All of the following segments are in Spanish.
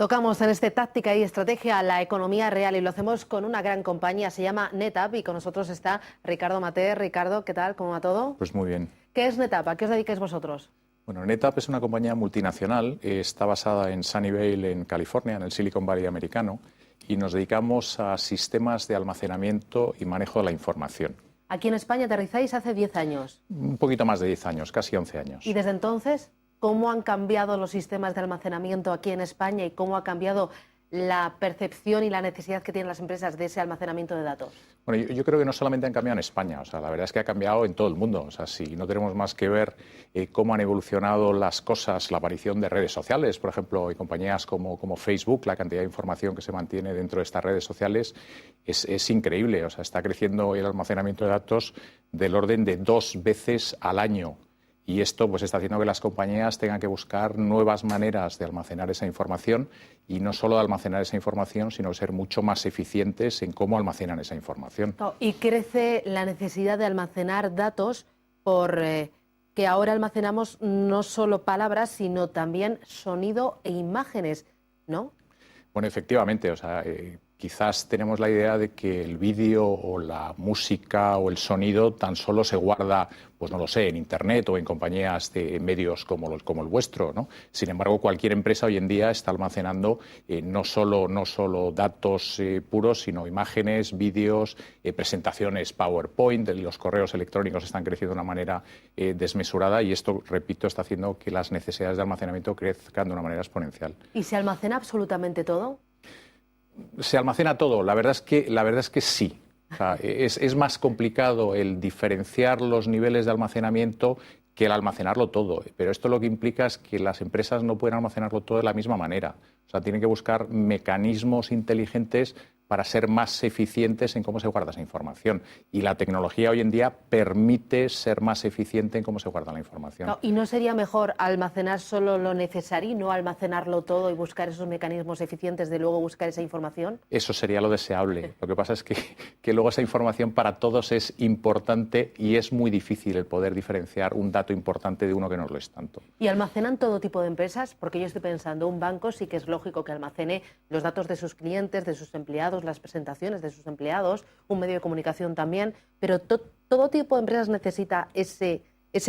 Tocamos en este Táctica y Estrategia la economía real y lo hacemos con una gran compañía, se llama NetApp y con nosotros está Ricardo Maté. Ricardo, ¿qué tal? ¿Cómo va todo? Pues muy bien. ¿Qué es NetApp? ¿A qué os dedicáis vosotros? Bueno, NetApp es una compañía multinacional, está basada en Sunnyvale, en California, en el Silicon Valley americano, y nos dedicamos a sistemas de almacenamiento y manejo de la información. Aquí en España aterrizáis hace 10 años. Un poquito más de 10 años, casi 11 años. ¿Y desde entonces cómo han cambiado los sistemas de almacenamiento aquí en España y cómo ha cambiado la percepción y la necesidad que tienen las empresas de ese almacenamiento de datos? Bueno, yo creo que no solamente han cambiado en España, la verdad es que ha cambiado en todo el mundo. Si no tenemos más que ver cómo han evolucionado las cosas, la aparición de redes sociales, por ejemplo, y compañías como Facebook, la cantidad de información que se mantiene dentro de estas redes sociales es increíble. Está creciendo el almacenamiento de datos del orden de 2 veces al año. Y esto pues está haciendo que las compañías tengan que buscar nuevas maneras de almacenar esa información y no solo de almacenar esa información, sino ser mucho más eficientes en cómo almacenan esa información. Y crece la necesidad de almacenar datos por que ahora almacenamos no solo palabras, sino también sonido e imágenes, ¿no? Bueno, efectivamente, quizás tenemos la idea de que el vídeo o la música o el sonido tan solo se guarda, pues no lo sé, en Internet o en compañías de medios como el vuestro, ¿no? Sin embargo, cualquier empresa hoy en día está almacenando no solo datos puros, sino imágenes, vídeos, presentaciones PowerPoint, los correos electrónicos están creciendo de una manera desmesurada y esto, repito, está haciendo que las necesidades de almacenamiento crezcan de una manera exponencial. ¿Y se almacena absolutamente todo? Se almacena todo, la verdad es que sí. Es más complicado el diferenciar los niveles de almacenamiento que el almacenarlo todo, pero esto lo que implica es que las empresas no pueden almacenarlo todo de la misma manera. Tienen que buscar mecanismos inteligentes para ser más eficientes en cómo se guarda esa información. Y la tecnología hoy en día permite ser más eficiente en cómo se guarda la información. No, ¿y no sería mejor almacenar solo lo necesario y no almacenarlo todo y buscar esos mecanismos eficientes de luego buscar esa información? Eso sería lo deseable. Lo que pasa es que luego esa información para todos es importante y es muy difícil el poder diferenciar un dato importante de uno que no lo es tanto. ¿Y almacenan todo tipo de empresas? Porque yo estoy pensando, un banco sí que es lógico que almacene los datos de sus clientes, de sus empleados, las presentaciones de sus empleados, un medio de comunicación también, pero ¿todo tipo de empresas necesita ese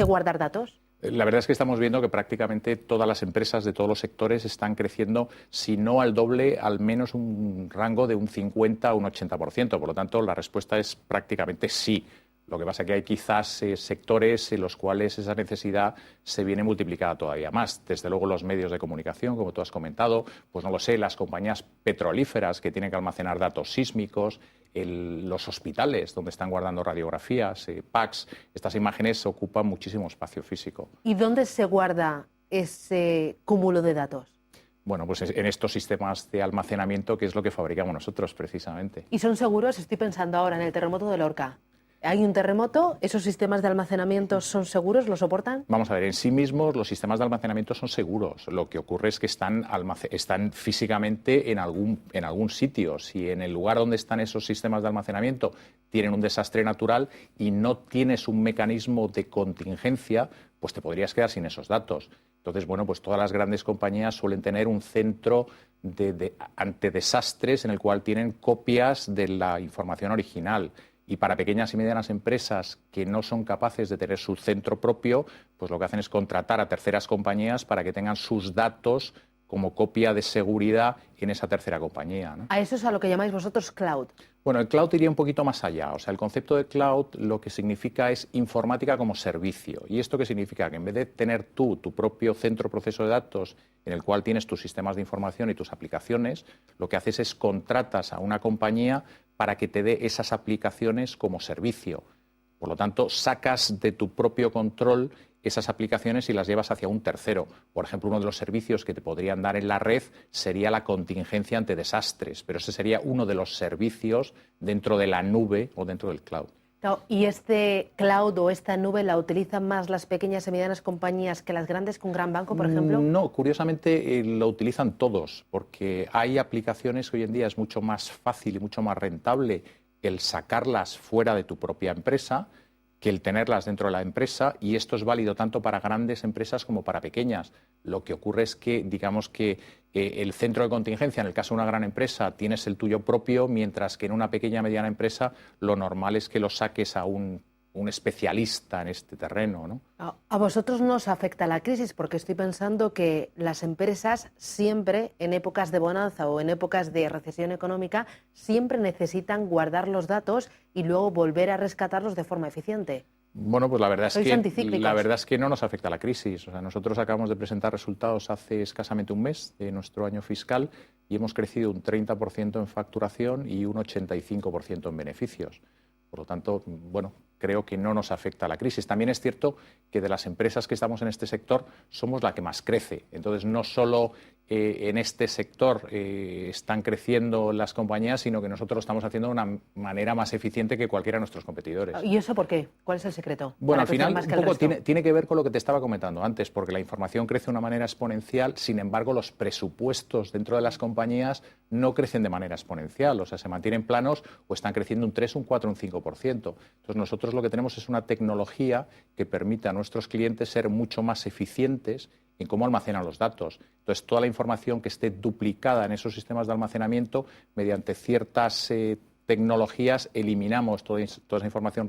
guardar datos? La verdad es que estamos viendo que prácticamente todas las empresas de todos los sectores están creciendo, si no al doble, al menos un rango de un 50 a un 80%. Por lo tanto, la respuesta es prácticamente sí. Lo que pasa es que hay quizás sectores en los cuales esa necesidad se viene multiplicada todavía más. Desde luego los medios de comunicación, como tú has comentado, pues no lo sé, las compañías petrolíferas que tienen que almacenar datos sísmicos, los hospitales donde están guardando radiografías, PACS, estas imágenes ocupan muchísimo espacio físico. ¿Y dónde se guarda ese cúmulo de datos? Bueno, pues en estos sistemas de almacenamiento, que es lo que fabricamos nosotros precisamente. ¿Y son seguros? Estoy pensando ahora en el terremoto de Lorca. ¿Hay un terremoto? ¿Esos sistemas de almacenamiento son seguros? ¿Lo soportan? Vamos a ver, en sí mismos los sistemas de almacenamiento son seguros. Lo que ocurre es que están físicamente en algún sitio. Si en el lugar donde están esos sistemas de almacenamiento tienen un desastre natural y no tienes un mecanismo de contingencia, pues te podrías quedar sin esos datos. Entonces, bueno, pues todas las grandes compañías suelen tener un centro ante desastres en el cual tienen copias de la información original. Y para pequeñas y medianas empresas que no son capaces de tener su centro propio, pues lo que hacen es contratar a terceras compañías para que tengan sus datos como copia de seguridad en esa tercera compañía, ¿no? A eso es a lo que llamáis vosotros cloud. Bueno, el cloud iría un poquito más allá. El concepto de cloud lo que significa es informática como servicio. ¿Y esto qué significa? Que en vez de tener tu propio centro proceso de datos en el cual tienes tus sistemas de información y tus aplicaciones, lo que haces es contratas a una compañía para que te dé esas aplicaciones como servicio. Por lo tanto, sacas de tu propio control esas aplicaciones y las llevas hacia un tercero. Por ejemplo, uno de los servicios que te podrían dar en la red sería la contingencia ante desastres, pero ese sería uno de los servicios dentro de la nube o dentro del cloud. ¿Y este cloud o esta nube la utilizan más las pequeñas y medianas compañías que las grandes, que un gran banco, por ejemplo? No, curiosamente lo utilizan todos, porque hay aplicaciones que hoy en día es mucho más fácil y mucho más rentable el sacarlas fuera de tu propia empresa que el tenerlas dentro de la empresa, y esto es válido tanto para grandes empresas como para pequeñas. Lo que ocurre es que, digamos que el centro de contingencia, en el caso de una gran empresa, tienes el tuyo propio, mientras que en una pequeña o mediana empresa lo normal es que lo saques a un especialista en este terreno, ¿no? ¿A vosotros no os afecta la crisis? Porque estoy pensando que las empresas siempre, en épocas de bonanza o en épocas de recesión económica, siempre necesitan guardar los datos y luego volver a rescatarlos de forma eficiente. Bueno, pues la verdad ¿Sois es que no nos afecta la crisis. O sea, nosotros acabamos de presentar resultados hace escasamente un mes de nuestro año fiscal y hemos crecido un 30% en facturación y un 85% en beneficios. Por lo tanto, bueno, creo que no nos afecta la crisis. También es cierto que de las empresas que estamos en este sector somos la que más crece. Entonces, no solo en este sector están creciendo las compañías, sino que nosotros lo estamos haciendo de una manera más eficiente que cualquiera de nuestros competidores. ¿Y eso por qué? ¿Cuál es el secreto? Bueno, al final un poco tiene que ver con lo que te estaba comentando antes, porque la información crece de una manera exponencial, sin embargo, los presupuestos dentro de las compañías no crecen de manera exponencial, o sea, se mantienen planos o están creciendo un 3, un 4, un 5%. Entonces, nosotros lo que tenemos es una tecnología que permite a nuestros clientes ser mucho más eficientes en cómo almacenan los datos. Entonces, toda la información que esté duplicada en esos sistemas de almacenamiento, mediante ciertas tecnologías, eliminamos toda esa información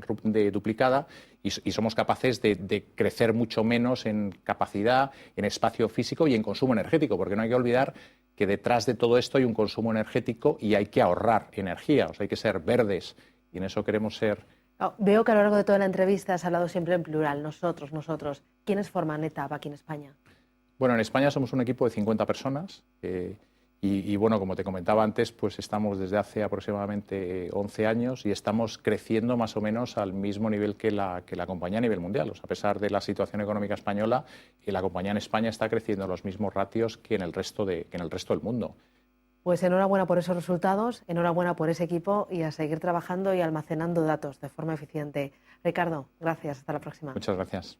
duplicada y somos capaces de crecer mucho menos en capacidad, en espacio físico y en consumo energético, porque no hay que olvidar que detrás de todo esto hay un consumo energético y hay que ahorrar energía, o sea, hay que ser verdes, y en eso queremos ser. Veo que a lo largo de toda la entrevista has hablado siempre en plural, nosotros. ¿Quiénes forman NetApp aquí en España? Bueno, en España somos un equipo de 50 personas y bueno, como te comentaba antes, pues estamos desde hace aproximadamente 11 años y estamos creciendo más o menos al mismo nivel que la compañía a nivel mundial. O sea, a pesar de la situación económica española, la compañía en España está creciendo los mismos ratios que en el resto del mundo. Pues enhorabuena por esos resultados, enhorabuena por ese equipo y a seguir trabajando y almacenando datos de forma eficiente. Ricardo, gracias. Hasta la próxima. Muchas gracias.